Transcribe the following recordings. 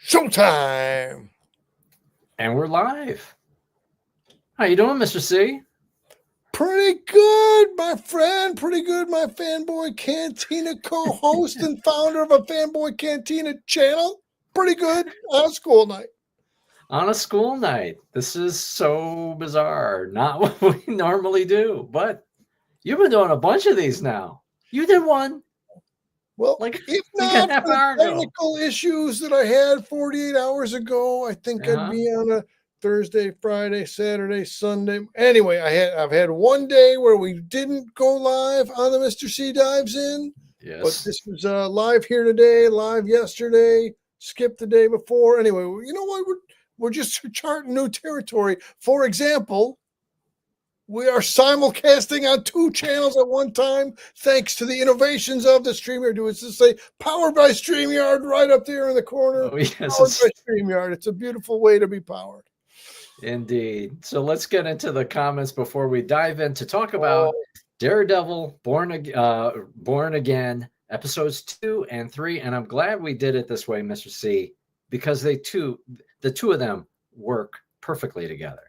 Showtime. And we're live. How you doing, Mr. C? Pretty good, my friend. Pretty good, my Fanboy Cantina co-host and founder of a Fanboy Cantina channel. Pretty good on a school night. On a school night. This is so bizarre. Not what we normally do, but you've been doing a bunch of these now. You did one Well, like, if like a not half for the hour ago. technical issues that I had 48 hours ago, I think I'd be on a Thursday, Friday, Saturday, Sunday. Anyway, I've had one day where we didn't go live on the Mr. C Dives In. Yes. But this was live here today, live yesterday, skipped the day before. Anyway, you know what? We're just charting new territory. For example, we are simulcasting on two channels at one time, thanks to the innovations of the StreamYard. Do it to say powered by StreamYard right up there in the corner. Oh, yes. Powered by StreamYard. It's a beautiful way to be powered. Indeed. So let's get into the comments before we dive in to talk about Daredevil, Born Again, episodes 2 and 3. And I'm glad we did it this way, Mr. C, because the two of them work perfectly together.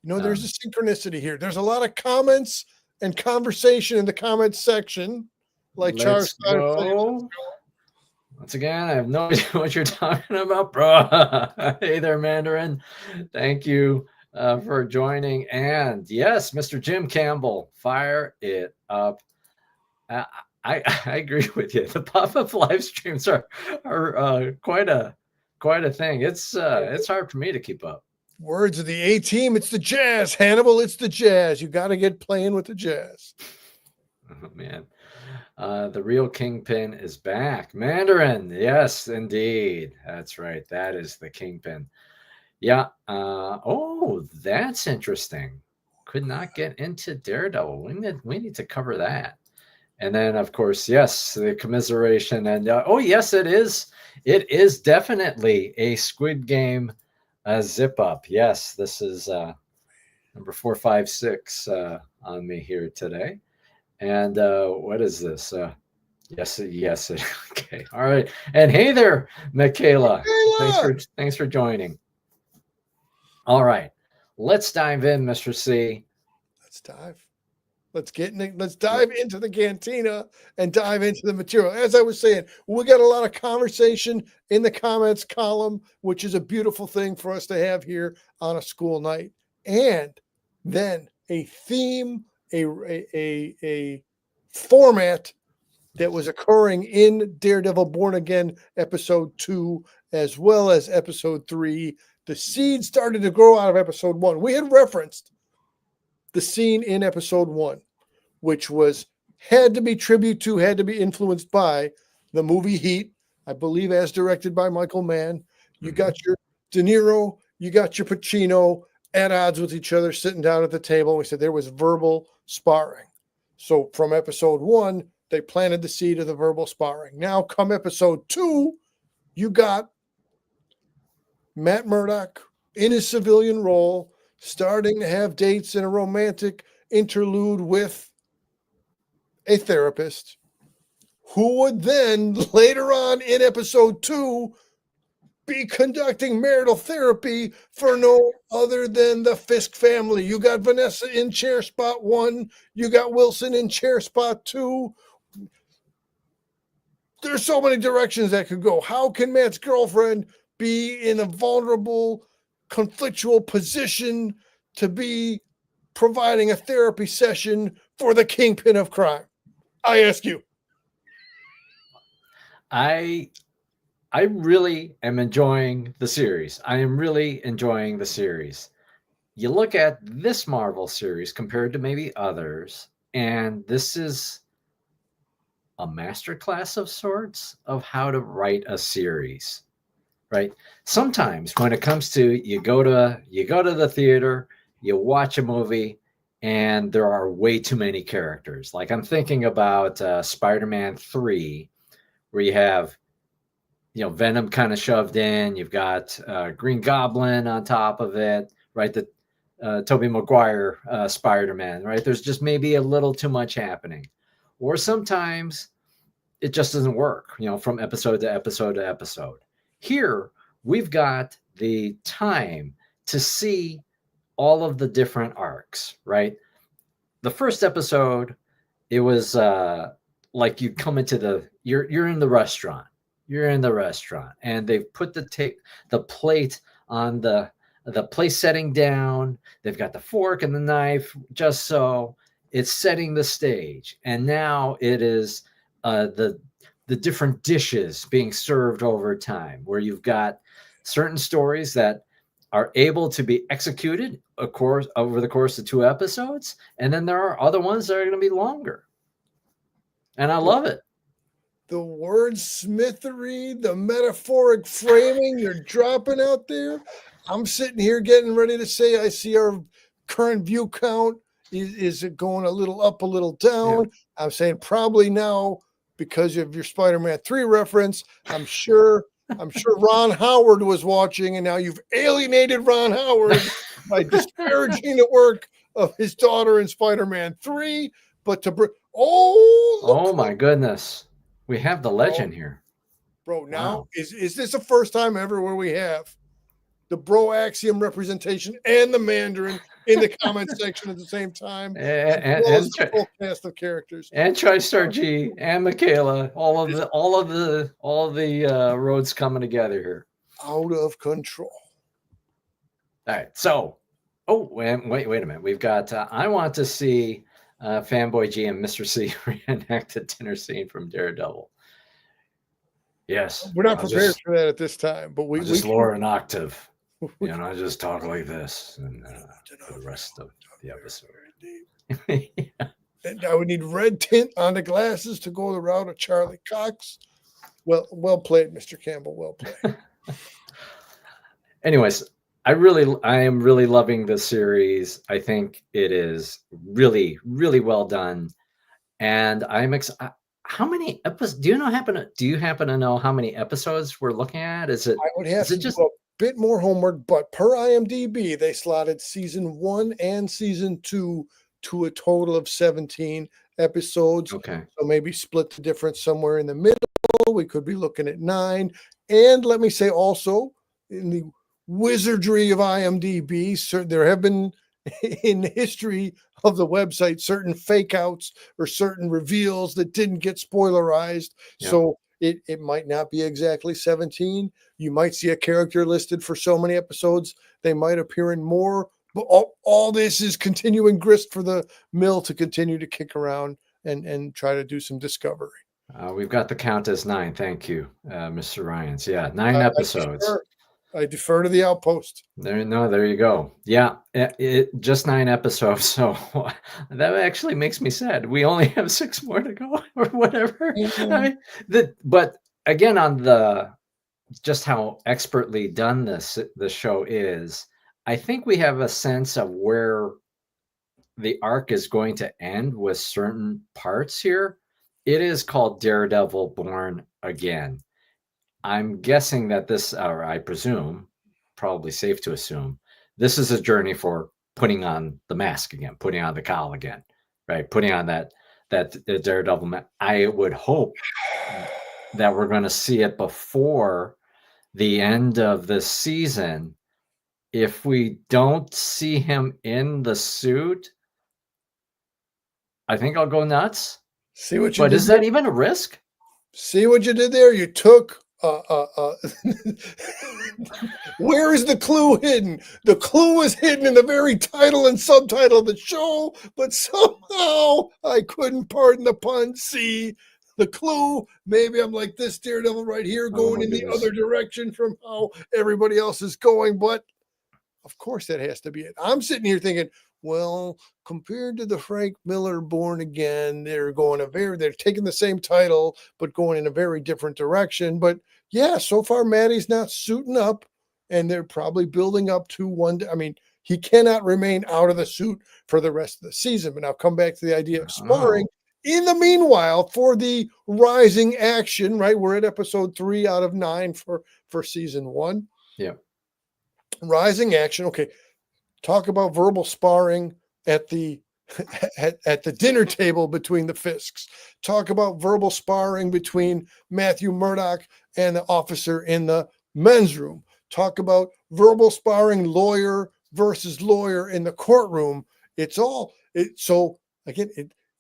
You know, there's a synchronicity here. There's a lot of comments and conversation in the comments section. Like Charles go. Once again, I have no idea what you're talking about, bro. Hey there, Mandarin. Thank you for joining. And yes, Mr. Jim Campbell, fire it up. I agree with you. The pop-up live streams are quite a thing. It's hard for me to keep up. Words of the A-Team, it's the Jazz. Hannibal, it's the Jazz. You got to get playing with the Jazz. Oh, man. The real Kingpin is back. Mandarin, yes, indeed. That's right. That is the Kingpin. Yeah. Oh, that's interesting. Could not get into Daredevil. We need to cover that. And then, of course, yes, the commiseration. And oh, yes, it is. It is definitely a Squid Game zip up. Yes, this is number 456 on me here today. And what is this? Yes. Okay. All right. And hey there, Michaela. Thanks for joining. All right. Let's dive in, Mr. C. Let's dive. Let's dive into the cantina and dive into the material. As I was saying, we got a lot of conversation in the comments column, which is a beautiful thing for us to have here on a school night. And then a theme, a format that was occurring in Daredevil Born Again episode 2, as well as episode 3. The seed started to grow out of episode 1. We had referenced the scene in episode 1, which had to be influenced by the movie Heat, I believe, as directed by Michael Mann. You got your De Niro, you got your Pacino at odds with each other, sitting down at the table. We said there was verbal sparring. So from episode 1, they planted the seed of the verbal sparring. Now, come episode 2, you got Matt Murdock in his civilian role, starting to have dates in a romantic interlude with a therapist, who would then later on in episode 2 be conducting marital therapy for no other than the Fisk family. You got Vanessa in chair spot 1. You got Wilson in chair spot 2. There's so many directions that could go. How can Matt's girlfriend be in a vulnerable, conflictual position to be providing a therapy session for the Kingpin of crime? I ask you. I really am enjoying the series. I am really enjoying the series. You look at this Marvel series compared to maybe others, and this is a masterclass of sorts of how to write a series, right? Sometimes when it comes to you go to the theater, you watch a movie, and there are way too many characters. Like I'm thinking about Spider-Man 3, where you have Venom kind of shoved in. You've got Green Goblin on top of it, right? The Tobey Maguire Spider-Man, right? There's just maybe a little too much happening. Or sometimes it just doesn't work, from episode to episode to episode. Here, we've got the time to see all of the different arcs, right? The first episode, it was like you come into you're in the restaurant. You're in the restaurant and they've put the plate on the place setting down. They've got the fork and the knife just so it's setting the stage. And now it is the different dishes being served over time, where you've got certain stories that are able to be executed, of course, over the course of 2 episodes, and then there are other ones that are going to be longer. And I love it. The wordsmithery, the metaphoric framing you're dropping out there. I'm sitting here getting ready to say I see our current view count is it going a little up, a little down. Yeah. I'm saying probably now because of your Spider-Man 3 reference. I'm sure Ron Howard was watching, and now you've alienated Ron Howard by disparaging the work of his daughter in Spider-Man 3. But oh my goodness. We have the legend here. Bro, now wow. Is this the first time ever where we have the Bro Axiom representation and the Mandarin in the comment section at the same time? And the full cast of characters. And TriStar G and Michaela, all of the roads coming together here. Out of control. All right. So, wait a minute. We've got I want to see Fanboy G and Mr. C reenact a dinner scene from Daredevil. Yes. We're not prepared for that at this time, but we just lower an octave. I just talk like this and the rest of the episode. Yeah. And I would need red tint on the glasses to go the route of Charlie Cox. Well played, Mr. Campbell. Well played. Anyways, I am really loving this series. I think it is really, really well done. And I'm excited. How many episodes do you happen to know how many episodes we're looking at? I would have to do a bit more homework, but per IMDb, they slotted season 1 and season 2 to a total of 17 episodes. Okay. So maybe split the difference somewhere in the middle. We could be looking at 9. And let me say also, in the wizardry of IMDb, there have been in the history of the website certain fake outs or certain reveals that didn't get spoilerized. Yeah. So it might not be exactly 17. You might see a character listed for so many episodes. They might appear in more. But all this is continuing grist for the mill to continue to kick around and try to do some discovery. We've got the count as 9. Thank you, Mr. Ryans. Yeah, 9 episodes. I defer to the outpost. There you go. Yeah, it just 9 episodes. So that actually makes me sad. We only have 6 more to go or whatever. Mm-hmm. But again, on just how expertly done the show is, I think we have a sense of where the arc is going to end with certain parts here. It is called Daredevil Born Again. I'm guessing that or I presume, probably safe to assume, this is a journey for putting on the mask again, putting on the cowl again, right? Putting on that Daredevil mask. I would hope that we're going to see it before the end of the season. If we don't see him in the suit, I think I'll go nuts. See what you did. But is that even a risk? See what you did there? You took where is the clue hidden? The clue is hidden in the very title and subtitle of the show, but somehow I couldn't, pardon the pun, see the clue. Maybe I'm like this Daredevil right here going in the other direction from how everybody else is going, but of course that has to be it. I'm sitting here thinking, well, compared to the Frank Miller Born Again, they're taking the same title, but going in a very different direction. But yeah, so far, Maddie's not suiting up, and they're probably building up to one. I mean, he cannot remain out of the suit for the rest of the season. But now come back to the idea of sparring. In the meanwhile, for the rising action, right? We're at episode 3 out of 9 for season 1. Yeah. Rising action. Okay. Talk about verbal sparring at the dinner table between the Fisks. Talk about verbal sparring between Matthew Murdock and the officer in the men's room. talk about verbal sparring, lawyer versus lawyer in the courtroom. It's all it. So again,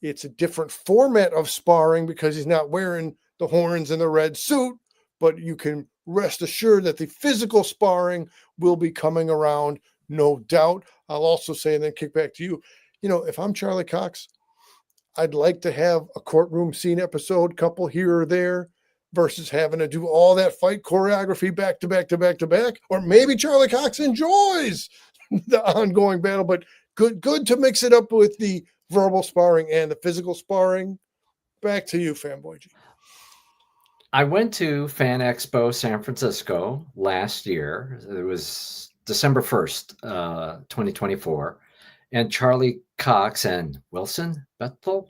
it's a different format of sparring because he's not wearing the horns and the red suit, but you can rest assured that the physical sparring will be coming around, no doubt. I'll also say, and then kick back to you, if I'm Charlie Cox, I'd like to have a courtroom scene episode, couple here or there, versus having to do all that fight choreography back to back to back to back. Or maybe Charlie Cox enjoys the ongoing battle, but good to mix it up with the verbal sparring and the physical sparring. Back to you, Fanboy G. I went to Fan Expo San Francisco last year. It was December 1st, 2024. And Charlie Cox and Wilson Bechtel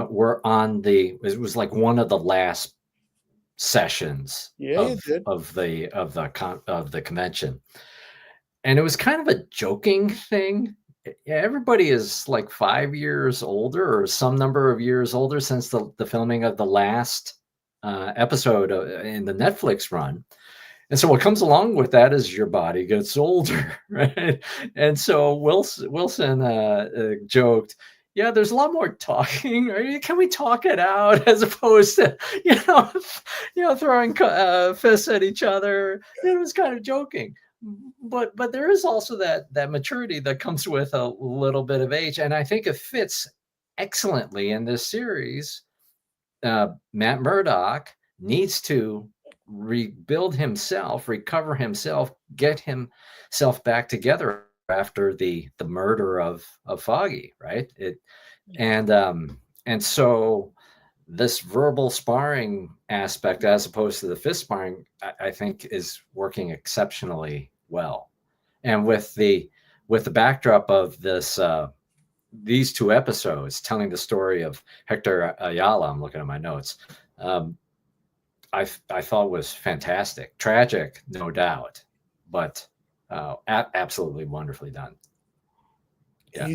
were on it was like one of the last sessions Yeah, you of the convention. And it was kind of a joking thing. Everybody is like 5 years older or some number of years older since the filming of the last episode in the Netflix run. And so what comes along with that is your body gets older, right? And so Wilson joked, yeah, there's a lot more talking. Can we talk it out as opposed to, throwing fists at each other? It was kind of joking. But there is also that maturity that comes with a little bit of age. And I think it fits excellently in this series. Matt Murdock needs to rebuild himself, recover himself, get himself back together after the murder of Foggy, right? And so this verbal sparring aspect, as opposed to the fist sparring, I think is working exceptionally well. And with the backdrop of this these two episodes telling the story of Hector Ayala, I'm looking at my notes. I thought was fantastic, tragic, no doubt, but absolutely wonderfully done. Yeah.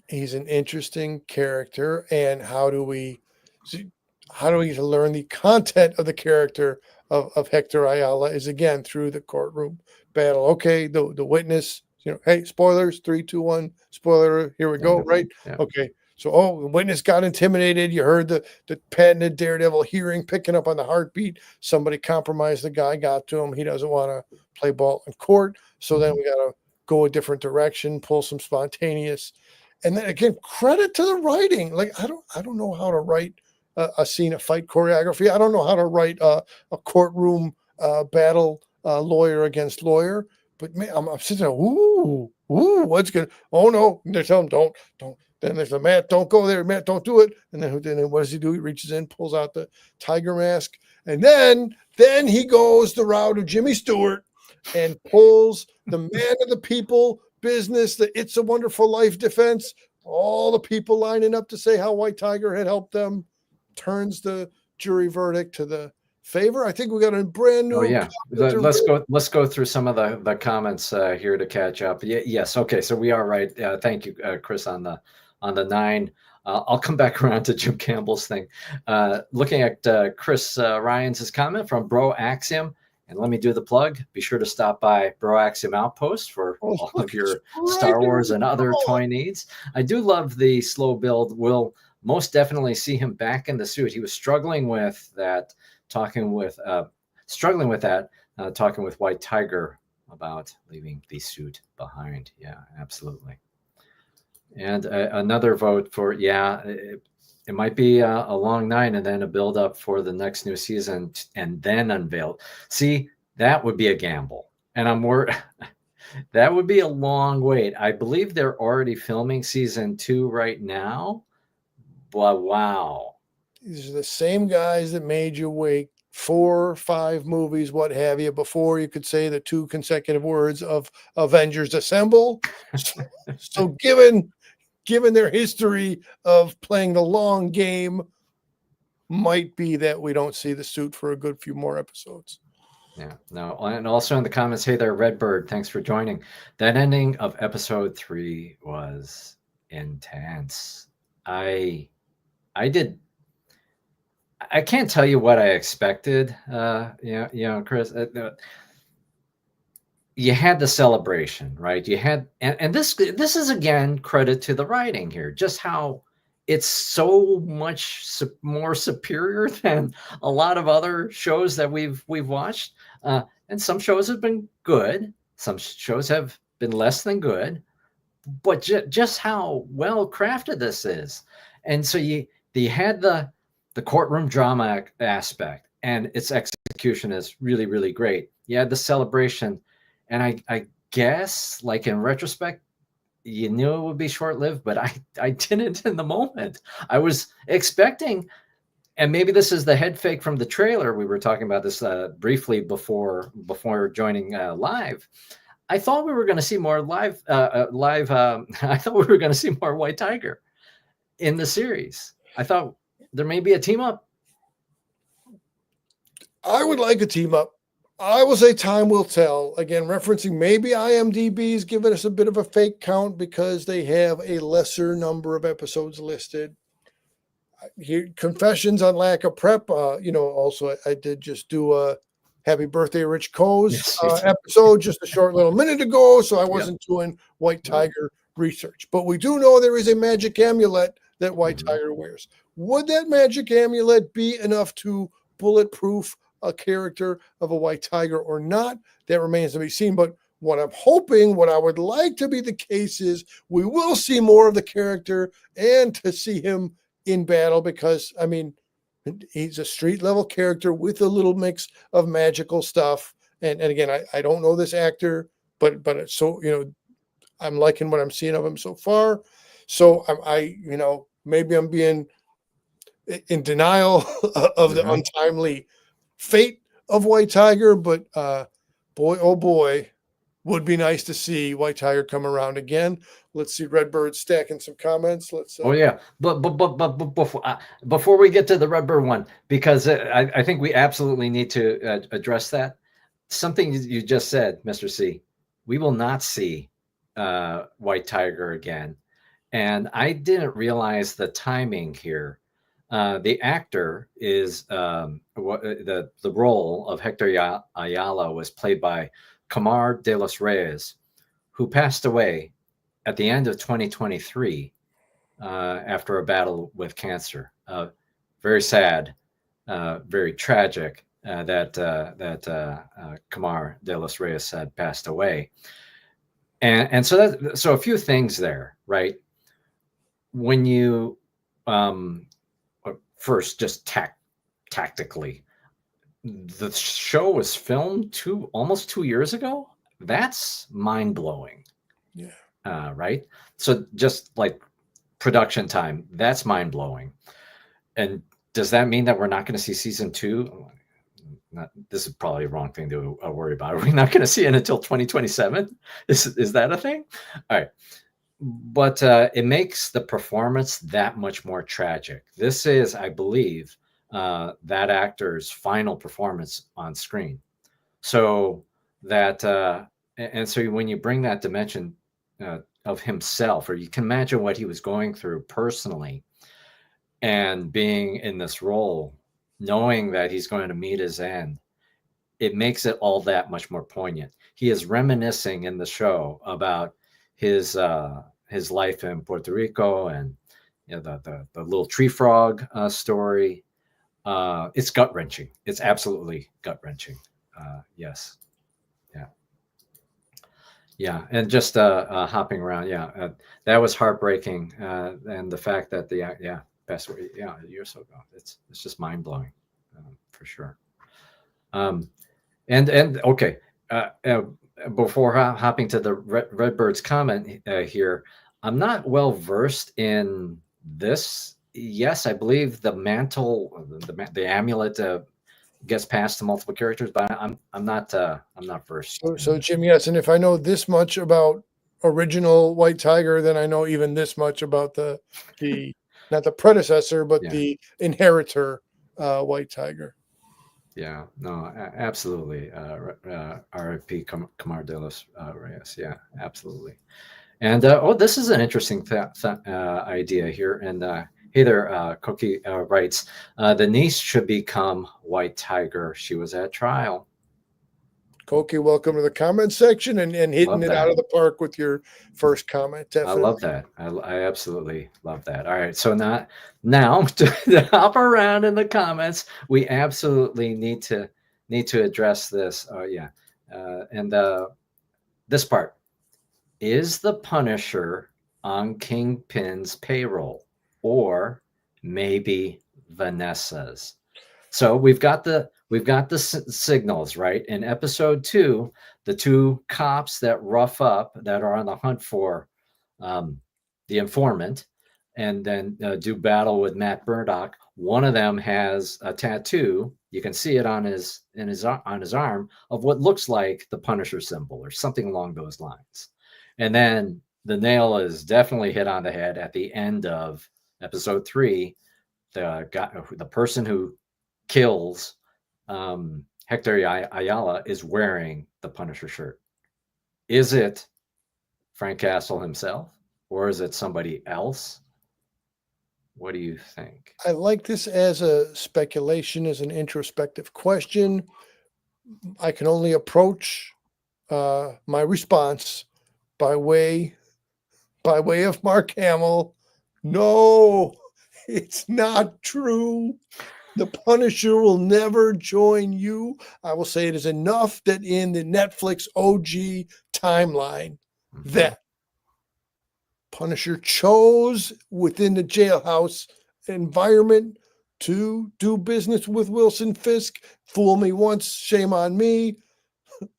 He's an interesting character, and how do we learn the content of the character of Hector Ayala is again through the courtroom battle. Okay, the witness, hey, spoilers, 3, 2, 1, spoiler, here we go, right? Yeah. Okay. So, the witness got intimidated. You heard the patented Daredevil hearing, picking up on the heartbeat. Somebody compromised the guy, got to him. He doesn't want to play ball in court. So then we got to go a different direction, pull some spontaneous. And then again, credit to the writing. Like, I don't know how to write a scene of fight choreography. I don't know how to write a courtroom battle, lawyer against lawyer. But man, I'm sitting there, ooh, what's good? Oh no, they tell him don't. Then there's a Matt, don't go there, Matt, don't do it. And then what does he do? He reaches in, pulls out the tiger mask, and then he goes the route of Jimmy Stewart and pulls the man of the people business, the It's a Wonderful Life defense, all the people lining up to say how White Tiger had helped them, turns the jury verdict to the favor. I think we got a brand new. Oh yeah, let's go through some of the comments here to catch up. Yes, okay, so we are right. Thank you, Chris, on the 9. I'll come back around to Jim Campbell's thing. Looking at Chris Ryan's comment from Bro Axiom. And let me do the plug. Be sure to stop by Bro Axiom Outpost for all of your Star Wars and other toy needs. I do love the slow build. We'll most definitely see him back in the suit. He was struggling with that, talking with White Tiger about leaving the suit behind. Yeah, absolutely. And another vote for, it might be a long night and then a build up for the next new season and then unveiled. See, that would be a gamble. And that would be a long wait. I believe they're already filming season 2 right now. But wow. These are the same guys that made you wait 4 or 5 movies, what have you, before you could say the 2 consecutive words of Avengers Assemble. So given their history of playing the long game, might be that we don't see the suit for a good few more episodes. Yeah, no. And also in the comments, hey there, Redbird, thanks for joining. That ending of episode 3 was intense. I can't tell you what I expected. Chris, you had the celebration, right? You had, and this is again credit to the writing here, just how it's so much more superior than a lot of other shows that we've watched. And some shows have been good, some shows have been less than good, but just how well crafted this is. And so you had the courtroom drama aspect, and its execution is really really great. You had the celebration, and I guess, like, in retrospect, you knew it would be short lived, but I didn't in the moment. I was expecting, and maybe this is the head fake from the trailer. We were talking about this briefly before joining live. I thought we were going to see more live. I thought we were going to see more White Tiger in the series. I thought there may be a team up. I would like a team up. I will say time will tell. Again, referencing maybe IMDb's giving us a bit of a fake count because they have a lesser number of episodes listed. Here, confessions on lack of prep. Also I did just do a Happy Birthday Rich Coe's episode just a short little minute ago, so I wasn't doing White Tiger research. But we do know there is a magic amulet that White Tiger wears. Would that magic amulet be enough to bulletproof a character of a White Tiger or not? That remains to be seen. But what I'm hoping, what I would like to be the case is we will see more of the character and to see him in battle, because I mean, he's a street level character with a little mix of magical stuff. And again, I don't know this actor, but it's so, I'm liking what I'm seeing of him so far. So maybe I'm being in denial of the untimely fate of White Tiger, but boy, oh boy, would be nice to see White Tiger come around again. Let's see Redbird stacking some comments. Let's. Oh yeah, but before we get to the Redbird one, because I think we absolutely need to address that. Something you just said, Mr. C. We will not see White Tiger again, and I didn't realize the timing here. The actor is the role of Hector Ayala was played by Camar de los Reyes, who passed away at the end of 2023 after a battle with cancer. Very sad, very tragic that Camar de los Reyes had passed away. And so a few things there, right? When you first just tactically, the show was filmed almost 2 years ago. That's mind blowing. Yeah. Right. So just like production time, that's mind blowing. And does that mean that we're not going to see season 2? This is probably a wrong thing to worry about. Are we not going to see it until 2027? Is that a thing? All right. But it makes the performance that much more tragic. This is, I believe, that actor's final performance on screen. So that, and so when you bring that dimension of himself, or you can imagine what he was going through personally, and being in this role, knowing that he's going to meet his end, it makes it all that much more poignant. He is reminiscing in the show about his life in Puerto Rico, and the little tree frog story. It's gut wrenching. It's absolutely gut wrenching. Yes, yeah, and just hopping around. Yeah, that was heartbreaking, and the fact that passed away, a year or so ago. It's just mind blowing, for sure. And okay. Before hopping to the Redbird's comment here, I'm not well versed in this. Yes, I believe the mantle, the amulet gets passed to multiple characters, but I'm not versed. So Jim, yes, and if I know this much about original White Tiger, then I know even this much about the not the predecessor, but the inheritor, White Tiger. Yeah, no, absolutely. R.I.P. Camar de los Reyes. Yeah, absolutely. And this is an interesting idea here. And hey there, Cookie writes, the niece should become White Tiger. She was at trial. Koki, welcome to the comment section and hitting Love it that. out of the park with your first comment. I Definitely. love that. I absolutely love that. All right. So now to hop around in the comments, we absolutely need to address this. Oh yeah. And this part. Is the Punisher on Kingpin's payroll or maybe Vanessa's? So we've got the signals, right? In episode 2, the two cops that rough up that are on the hunt for the informant and then do battle with Matt Murdock. One of them has a tattoo. You can see it on his arm of what looks like the Punisher symbol or something along those lines. And then the nail is definitely hit on the head at the end of episode 3. The person who kills Hector Ayala is wearing the Punisher shirt. Is it Frank Castle himself, or is it somebody else? What do you think? I like this as a speculation, as an introspective question. I can only approach my response by way of Mark Hamill. No, it's not true. The Punisher will never join you. I will say it is enough that in the Netflix OG timeline, that Punisher chose within the jailhouse environment to do business with Wilson Fisk. Fool me once, shame on me.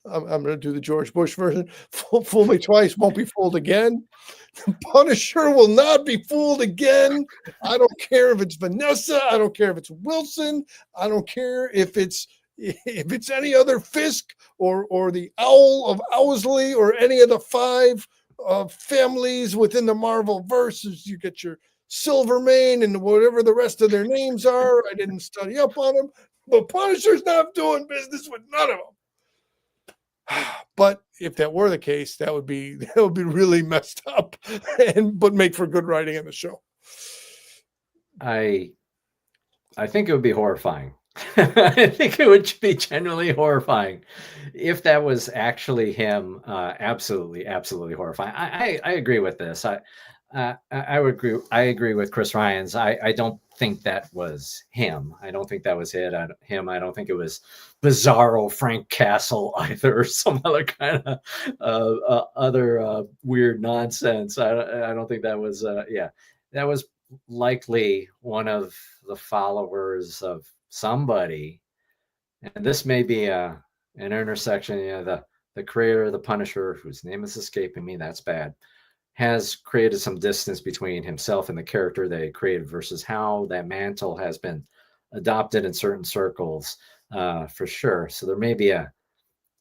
I'm going to do the George Bush version. Fool me twice, won't be fooled again. Punisher will not be fooled again. I don't care if it's Vanessa. I don't care if it's Wilson. I don't care if it's any other Fisk or the Owl of Owsley or any of the 5 families within the Marvel verse. You get your Silvermane and whatever the rest of their names are. I didn't study up on them, but Punisher's not doing business with none of them. But if that were the case, that would be really messed up, but make for good writing in the show. I think it would be horrifying. I think it would be genuinely horrifying if that was actually him. Absolutely horrifying. I agree with this. I would agree. I agree with Chris Ryan's. I don't think that was him. I don't think that was him. I don't think it was Bizarro Frank Castle either, or some other kind of other weird nonsense. I don't think that was. That was likely one of the followers of somebody, and this may be an intersection. The creator of the Punisher, whose name is escaping me, that's bad, has created some distance between himself and the character they created versus how that mantle has been adopted in certain circles, for sure. So there may be a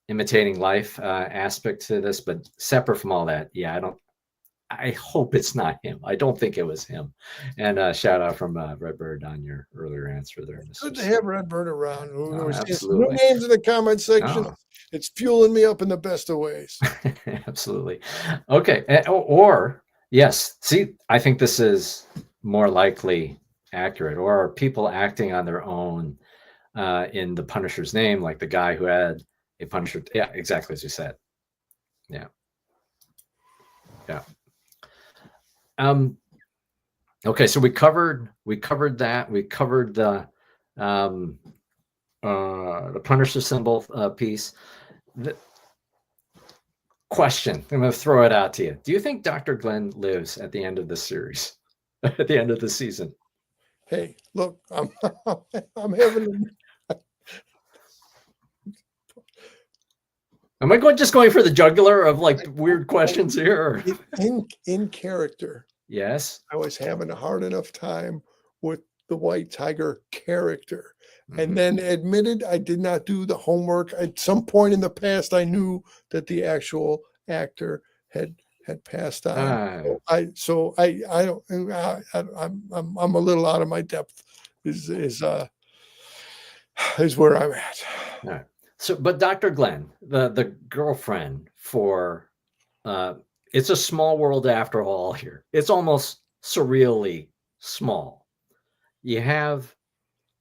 imitating life aspect to this, but separate from all that, I hope it's not him. I don't think it was him. And shout out from Redbird on your earlier answer there. Good to have Redbird around. Oh, New absolutely. names in the comment section. Oh. It's fueling me up in the best of ways. Absolutely. Okay. Or yes, see, I think this is more likely accurate. Or are people acting on their own in the Punisher's name, like the guy who had a Punisher? Yeah, exactly as you said. Yeah. Okay, so we covered that. We covered the Punisher symbol piece. The question, I'm going to throw it out to you. Do you think Dr. Glenn lives at the end of the series, at the end of the season? Hey, look, I'm having. Am I just going for the jugular of like weird questions here? In character. Yes. I was having a hard enough time with the White Tiger character. And then admitted I did not do the homework. At some point in the past, I knew that the actual actor had passed on. I'm a little out of my depth. Is where I'm at. All right. So, but Dr. Glenn, the girlfriend for, it's a small world after all here. It's almost surreally small. You have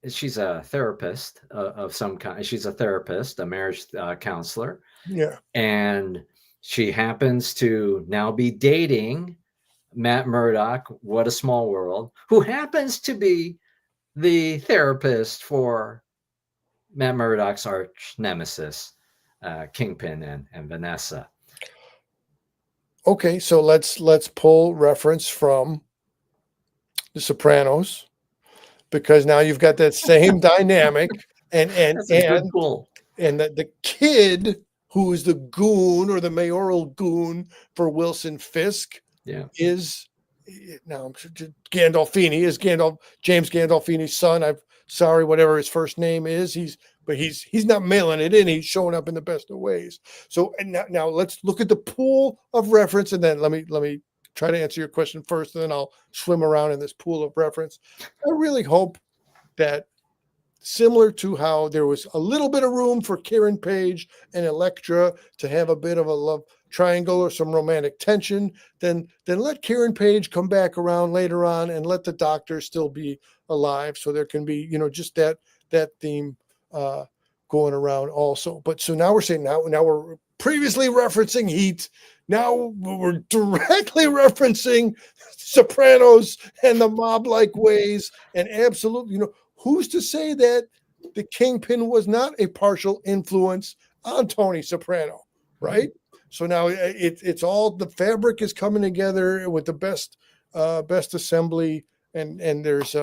she's a therapist of some kind. She's a therapist, a marriage counselor, Yeah. and she happens to now be dating Matt Murdock. What a small world! Who happens to be the therapist for Matt Murdock's arch nemesis, Kingpin and Vanessa. Okay, so let's pull reference from The Sopranos, because now you've got that same dynamic, and and That's a good and pull. and the kid who is the goon or the mayoral goon for Wilson Fisk Yeah. is now Gandolfini is James Gandolfini's son. I'm sorry, whatever his first name is. He's not mailing it in. He's showing up in the best of ways. So and now let's look at the pool of reference, and then let me try to answer your question first, and then I'll swim around in this pool of reference. I really hope that, similar to how there was a little bit of room for Karen Page and Elektra to have a bit of a love triangle or some romantic tension, then let Karen Page come back around later on and let the Doctor still be alive, so there can be, just that theme going around also. But so now we're saying, now we're previously referencing Heat. Now we're directly referencing Sopranos and the mob-like ways, and absolutely, who's to say that the Kingpin was not a partial influence on Tony Soprano, right? So now it's all, the fabric is coming together with the best assembly, and there's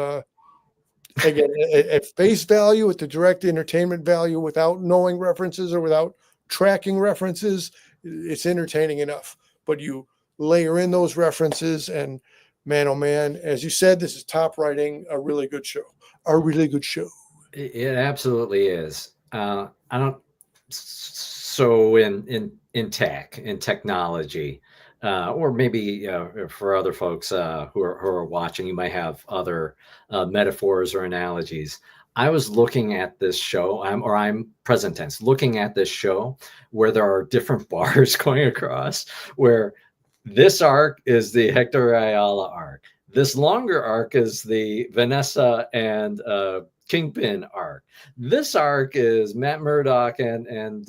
again, at face value, at the direct entertainment value, without knowing references or without tracking references, it's entertaining enough. But you layer in those references, and man, oh man, as you said, this is top writing a really good show. A really good show. It absolutely is. I don't. So in tech, in technology, or maybe for other folks who are watching, you might have other metaphors or analogies. I was looking at this show, I'm present tense, looking at this show where there are different bars going across, where this arc is the Hector Ayala arc. This longer arc is the Vanessa and Kingpin arc. This arc is Matt Murdock and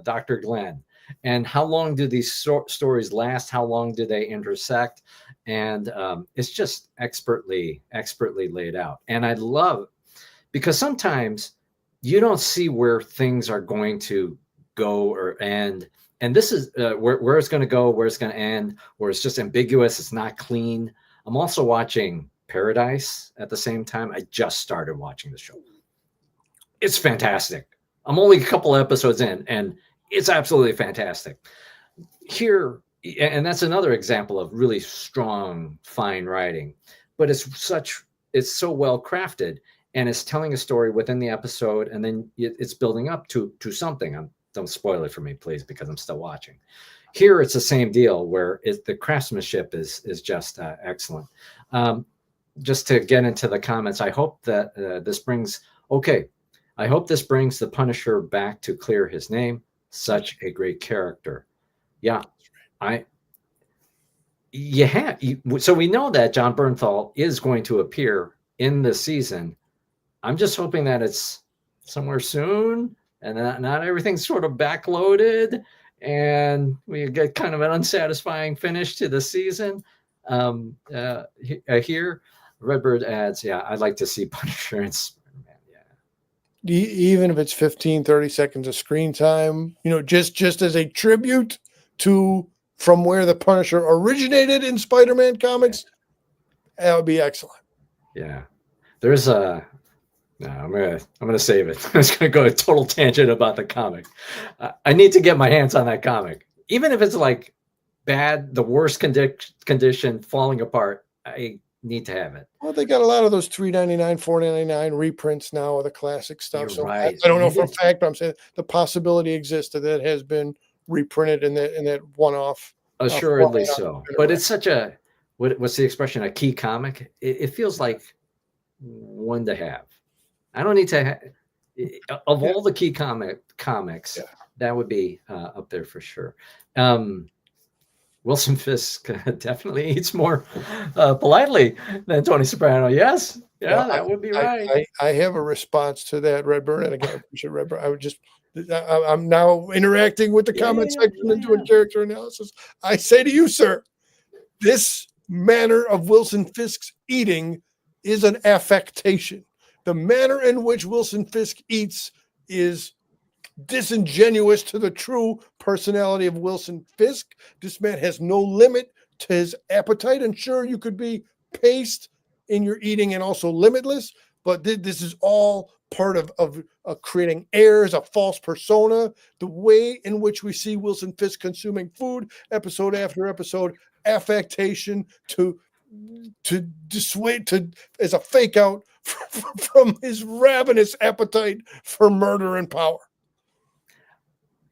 Dr. Glenn. And how long do these stories last? How long do they intersect? And it's just expertly laid out. And I love, because sometimes you don't see where things are going to go or end. And this is where it's going to go, where it's going to end, where it's just ambiguous. It's not clean. I'm also watching Paradise at the same time. I just started watching the show. It's fantastic. I'm only a couple episodes in, and it's absolutely fantastic. Here, and that's another example of really strong, fine writing. But it's so well crafted, and it's telling a story within the episode, and then it's building up to something. Don't spoil it for me, please, because I'm still watching. Here, it's the same deal where the craftsmanship is just excellent. Just to get into the comments, I hope that this brings the Punisher back to clear his name. Such a great character. Yeah, so we know that John Bernthal is going to appear in this season. I'm just hoping that it's somewhere soon, and not everything's sort of backloaded, and we get kind of an unsatisfying finish to the season. Here, Redbird adds, yeah, I'd like to see Punisher and Spider-Man. Yeah, even if it's 15-30 seconds of screen time, just as a tribute to from where the Punisher originated in Spider-Man comics, that would be excellent. Yeah, there's no, I'm gonna save it. I'm just gonna go a total tangent about the comic. I need to get my hands on that comic, even if it's like bad, the worst condition, falling apart. I need to have it. Well, they got a lot of those $3.99, $4.99 reprints now of the classic stuff. You're so right. I don't know for a fact, but I'm saying the possibility exists that it has been reprinted in that one-off. Assuredly so. But it's such a what's the expression? A key comic. It feels like one to have. I don't need to of all the key comics, that would be up there for sure. Wilson Fisk definitely eats more politely than Tony Soprano. Yes, Yeah, that would be right. I have a response to that, Redburn, and again, I appreciate Redburn. I would just I'm now interacting with the Yeah, comment yeah, section and yeah, doing character analysis. I say to you, sir, this manner of Wilson Fisk's eating is an affectation. The manner in which Wilson Fisk eats is disingenuous to the true personality of Wilson Fisk. This man has no limit to his appetite, and sure, you could be paced in your eating and also limitless, but this is all part of creating airs, a false persona. The way in which we see Wilson Fisk consuming food, episode after episode, affectation to dissuade, to as a fake out from his ravenous appetite for murder and power.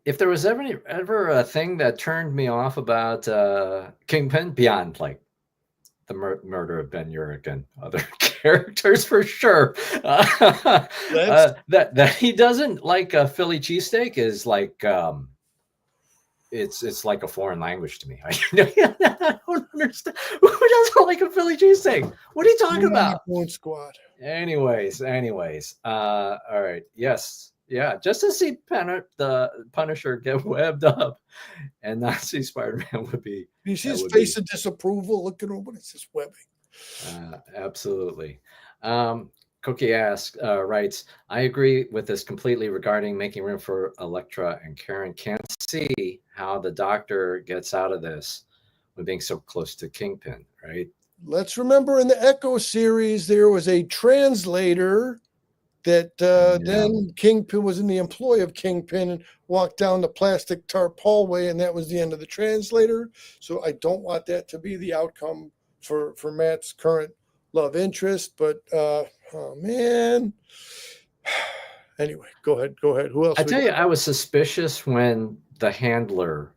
If there was ever a thing that turned me off about Kingpin beyond like the murder of Ben Urich and other characters for sure, that he doesn't like a Philly cheesesteak is like it's like a foreign language to me. I don't understand. Who doesn't like a Philly cheesesteak? What are you talking about? Squad. Anyways, all right, yes. Yeah, just to see the Punisher get webbed up and not see Spider-Man would be. You see his face of disapproval. Look at him. What is this webbing? Absolutely. Cookie writes, I agree with this completely regarding making room for Elektra and Karen. Can't see how the Doctor gets out of this with being so close to Kingpin, right? Let's remember in the Echo series, there was a translator that then Kingpin was in the employ of Kingpin and walked down the plastic tarp hallway, and that was the end of the translator. So I don't want that to be the outcome for Matt's current love interest. But oh man. Anyway, go ahead. Who else? I tell you, I was suspicious when the handler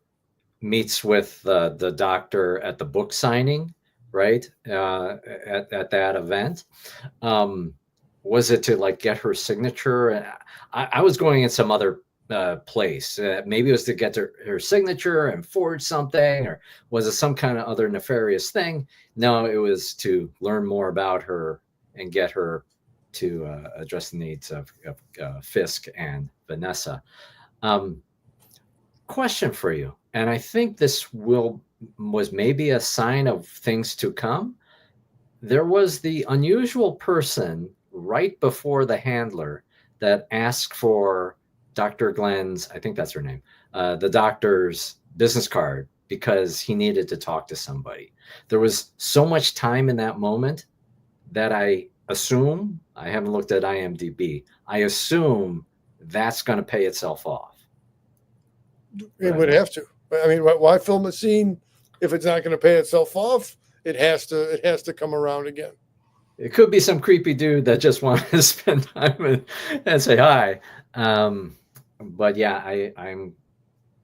meets with the Doctor at the book signing, right? At that event. Was it to like get her signature? I was going in some other place. Maybe it was to get her signature and forge something, or was it some kind of other nefarious thing? No, it was to learn more about her and get her to address the needs of Fisk and Vanessa. Question for you, and I think this was maybe a sign of things to come. There was the unusual person right before the handler that asked for Dr. Glenn's, I think that's her name, the doctor's business card because he needed to talk to somebody. There was so much time in that moment that I assume, I haven't looked at IMDb, I assume that's going to pay itself off. It would have to. I mean, why film a scene if it's not going to pay itself off? It has to come around again. It could be some creepy dude that just wanted to spend time and say hi. But yeah, I'm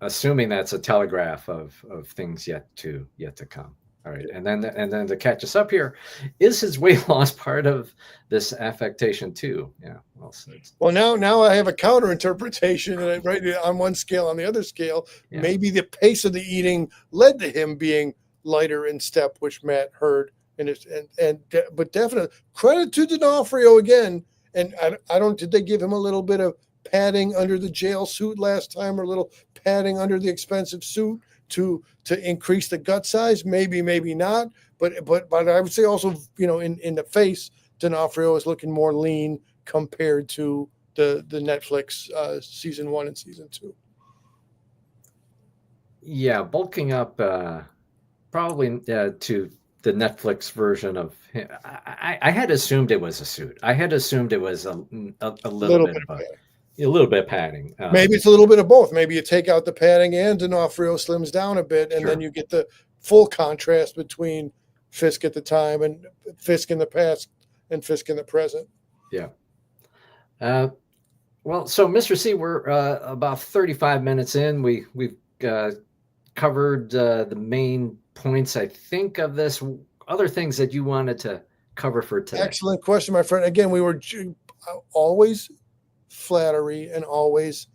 assuming that's a telegraph of things yet to come. All right, and then to catch us up here, is his weight loss part of this affectation too? Yeah, well said. Well, now I have a counter interpretation, and right on one scale, on the other scale, maybe the pace of the eating led to him being lighter in step, which Matt heard. But definitely credit to D'Onofrio again. And I don't, did they give him a little bit of padding under the jail suit last time, or a little padding under the expensive suit to increase the gut size? Maybe not. But I would say also, in the face, D'Onofrio is looking more lean compared to the Netflix season 1 and season 2. Yeah, bulking up probably to the Netflix version of him. I had assumed it was a suit. I had assumed it was a little bit of padding. Maybe it's a little bit of both. Maybe you take out the padding and D'Onofrio slims down a bit, and then you get the full contrast between Fisk at the time and Fisk in the past and Fisk in the present. Yeah. Well, so Mr. C, we're about 35 minutes in. We've covered the main points, I think, of this. Other things that you wanted to cover for today? Excellent question, my friend. Again, we were always flattery and always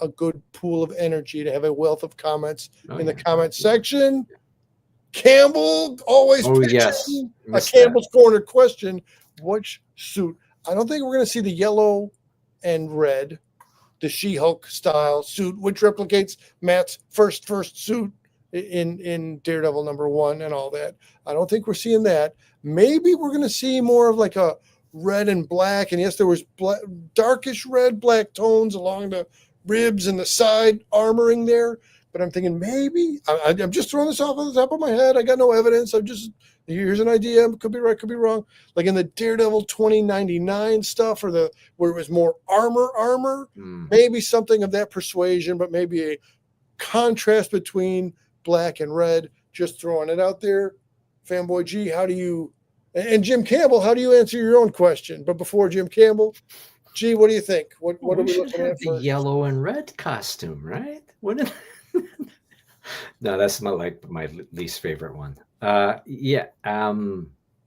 a good pool of energy to have a wealth of comments in the comment section. Campbell always yes. a Campbell's Corner question. Which suit. I don't think we're going to see the yellow and red, the She-Hulk style suit, which replicates Matt's first suit in Daredevil #1 and all that. I don't think we're seeing that. Maybe we're going to see more of like a red and black. And yes, there was darkish red, black tones along the ribs and the side armoring there. But I'm thinking maybe I'm just throwing this off on the top of my head. I got no evidence. I'm just here's an idea. Could be right, could be wrong. Like in the Daredevil 2099 stuff, or the where it was more armor. Maybe something of that persuasion, but maybe a contrast between black and red. Just throwing it out there. Fanboy G, how do you? And Jim Campbell, how do you answer your own question? But before Jim Campbell, G, what do you think? What are we looking at? The yellow and red costume, right? What? No, that's my least favorite one. Yeah.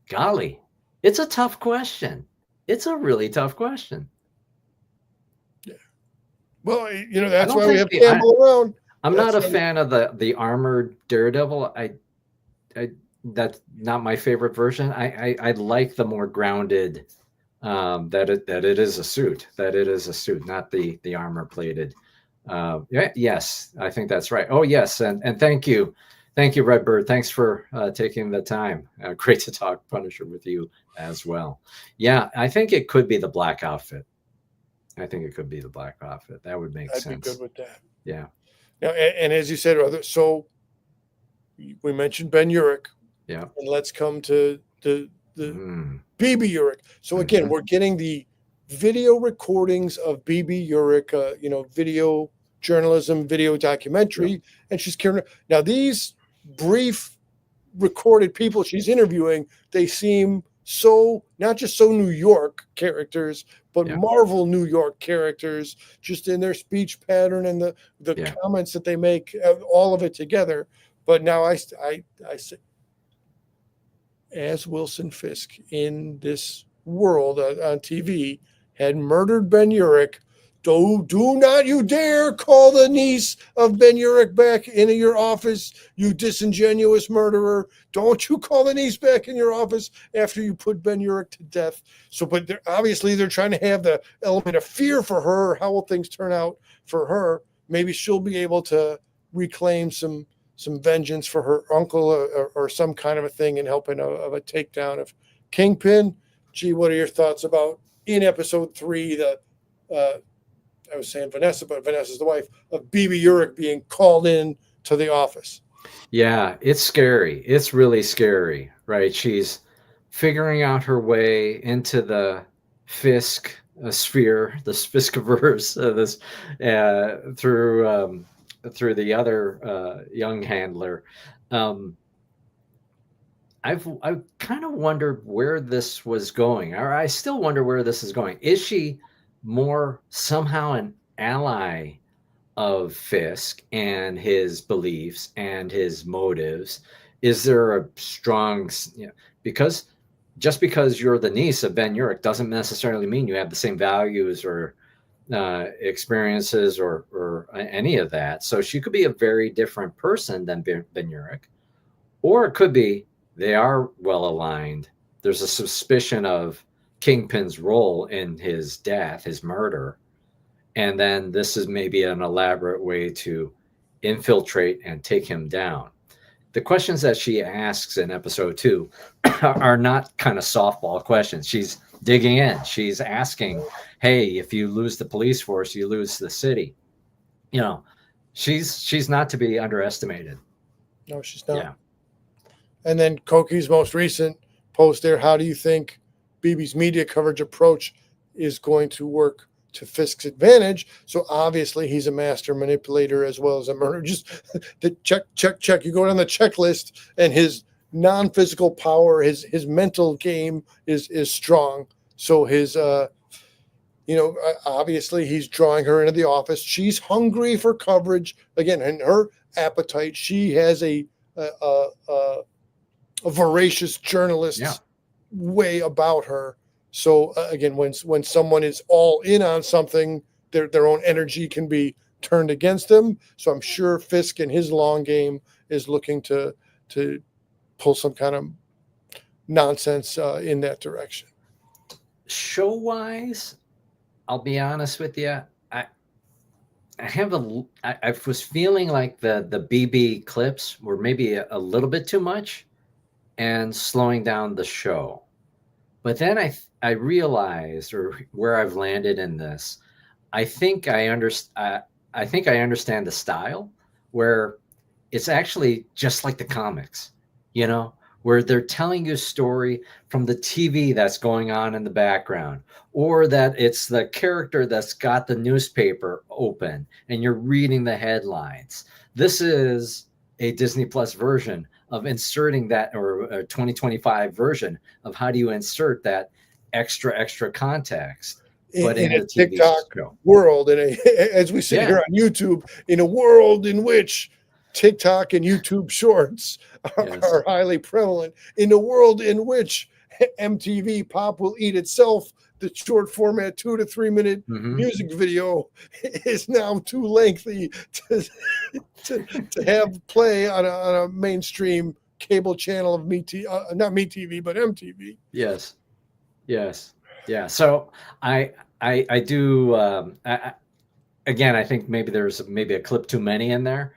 Golly, it's a tough question. It's a really tough question. Yeah. Well, that's why we have Campbell around. I'm not a fan of the armored Daredevil. That's not my favorite version. I like the more grounded that it is a suit. That it is a suit, not the armor plated. Yes, I think that's right. Oh yes, and thank you, Redbird. Thanks for taking the time. Great to talk Punisher with you as well. Yeah, I think it could be the black outfit. That would make sense. I'd be good with that. Yeah. Now, and as you said, so we mentioned Ben Urich. Yeah. And let's come to the BB Urich. So again, we're getting the video recordings of BB Urich, video journalism, video documentary, and she's carrying. Now these brief recorded people she's interviewing, they seem so not just so New York characters, but Marvel New York characters, just in their speech pattern and the comments that they make, all of it together. But now I say, as Wilson Fisk in this world on TV had murdered Ben Urich, do not you dare call the niece of Ben Urich back into your office, you disingenuous murderer. Don't you call the niece back in your office after you put Ben Urich to death. So, but obviously they're trying to have the element of fear for her. How will things turn out for her? Maybe she'll be able to reclaim some vengeance for her uncle or some kind of a thing in helping of a takedown of Kingpin. Gee, what are your thoughts about in episode 3, I was saying Vanessa, but Vanessa's the wife of BB Urich being called in to the office? Yeah, it's scary. It's really scary, right? She's figuring out her way into the Fisk sphere, the Fiskiverse, through the other young handler. I've kind of wondered where this was going, or I still wonder where this is going. Is she more somehow an ally of Fisk and his beliefs and his motives? Is there a strong, because just because you're the niece of Ben Urich doesn't necessarily mean you have the same values or experiences or any of that. So she could be a very different person than Ben Urich, or it could be they are well aligned. There's a suspicion of Kingpin's role in his death, his murder, and then this is maybe an elaborate way to infiltrate and take him down. The questions that she asks in episode 2 are not kind of softball questions. She's digging in. She's asking, hey, if you lose the police force, you lose the city. She's not to be underestimated. No, she's not. Yeah. And then Koki's most recent post there, how do you think BB's media coverage approach is going to work to Fisk's advantage? So obviously he's a master manipulator as well as a murderer. Just the check. You go down the checklist, and his non-physical power, his mental game is strong. So his, obviously he's drawing her into the office. She's hungry for coverage again, and her appetite. She has a voracious journalist way about her. So again, when someone is all in on something, their own energy can be turned against them. So I'm sure Fisk in his long game is looking to pull some kind of nonsense in that direction. show wise, I'll be honest with you. I was feeling like the BB clips were maybe a little bit too much and slowing down the show. But then I realized, or where I've landed in this, I think I think I understand the style where it's actually just like the comics, you know, where they're telling you a story from the TV that's going on in the background, or that it's the character that's got the newspaper open and you're reading the headlines. This is a Disney Plus version of inserting that, or a 2025 version of how do you insert that extra context, but In in a the TV TikTok show. world, as we sit Yeah. here on YouTube, in a world in which TikTok and YouTube Shorts Yes. are highly prevalent, in a world in which MTV Pop will eat itself, the short format 2 to 3 minute music video is now too lengthy to have play on a mainstream cable channel of not MeTV, but MTV. Yes. Yes. Yeah. So I do. Again, I think maybe there's maybe a clip too many in there,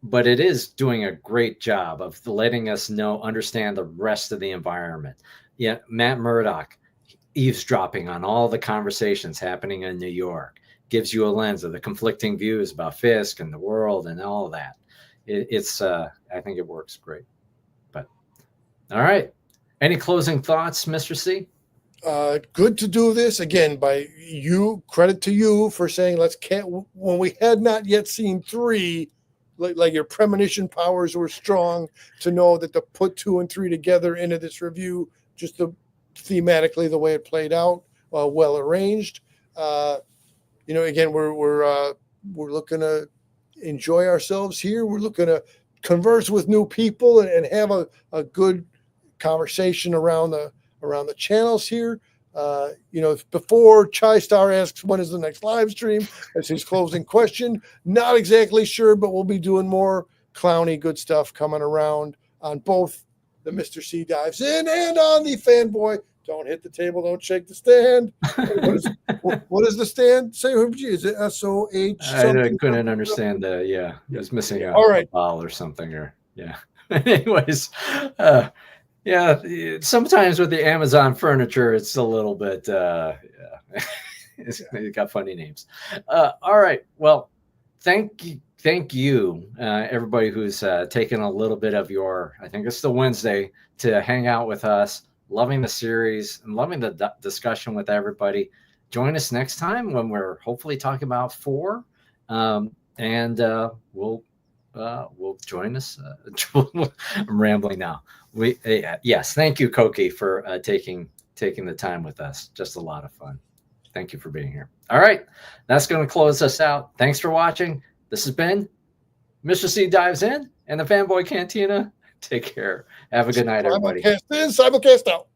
but it is doing a great job of letting us understand the rest of the environment. Yeah, Matt Murdock eavesdropping on all the conversations happening in New York gives you a lens of the conflicting views about Fisk and the world and all of that. It's I think it works great. But all right, any closing thoughts, Mr. C? Good to do this again by you. Credit to you for saying when we had not yet seen 3, like your premonition powers were strong to know that to put 2 and 3 together into this review, just thematically the way it played out, well arranged. Again, we're looking to enjoy ourselves here. We're looking to converse with new people and have a good conversation around the channels here. Before Chai Star asks when is the next live stream, as his closing question, not exactly sure, but we'll be doing more clowny good stuff coming around on both the Mr. C Dives In and on the Fanboy. Don't hit the table, don't shake the stand. What is the stand say? Is it SOH? I couldn't understand the, it was missing a vowel or something, or anyways, sometimes with the Amazon furniture, it's a little bit, it got funny names. All right. Well, thank you, everybody who's taken a little bit of your, I think it's the Wednesday, to hang out with us, loving the series and loving the discussion with everybody. Join us next time when we're hopefully talking about 4, and we'll join us. I'm rambling now. Yes, thank you, Koki, for taking the time with us. Just a lot of fun. Thank you for being here. All right, that's going to close us out. Thanks for watching. This has been Mr. C Dives In and the Fanboy Cantina. Take care. Have a good night, everybody. Simulcast in, simulcast out.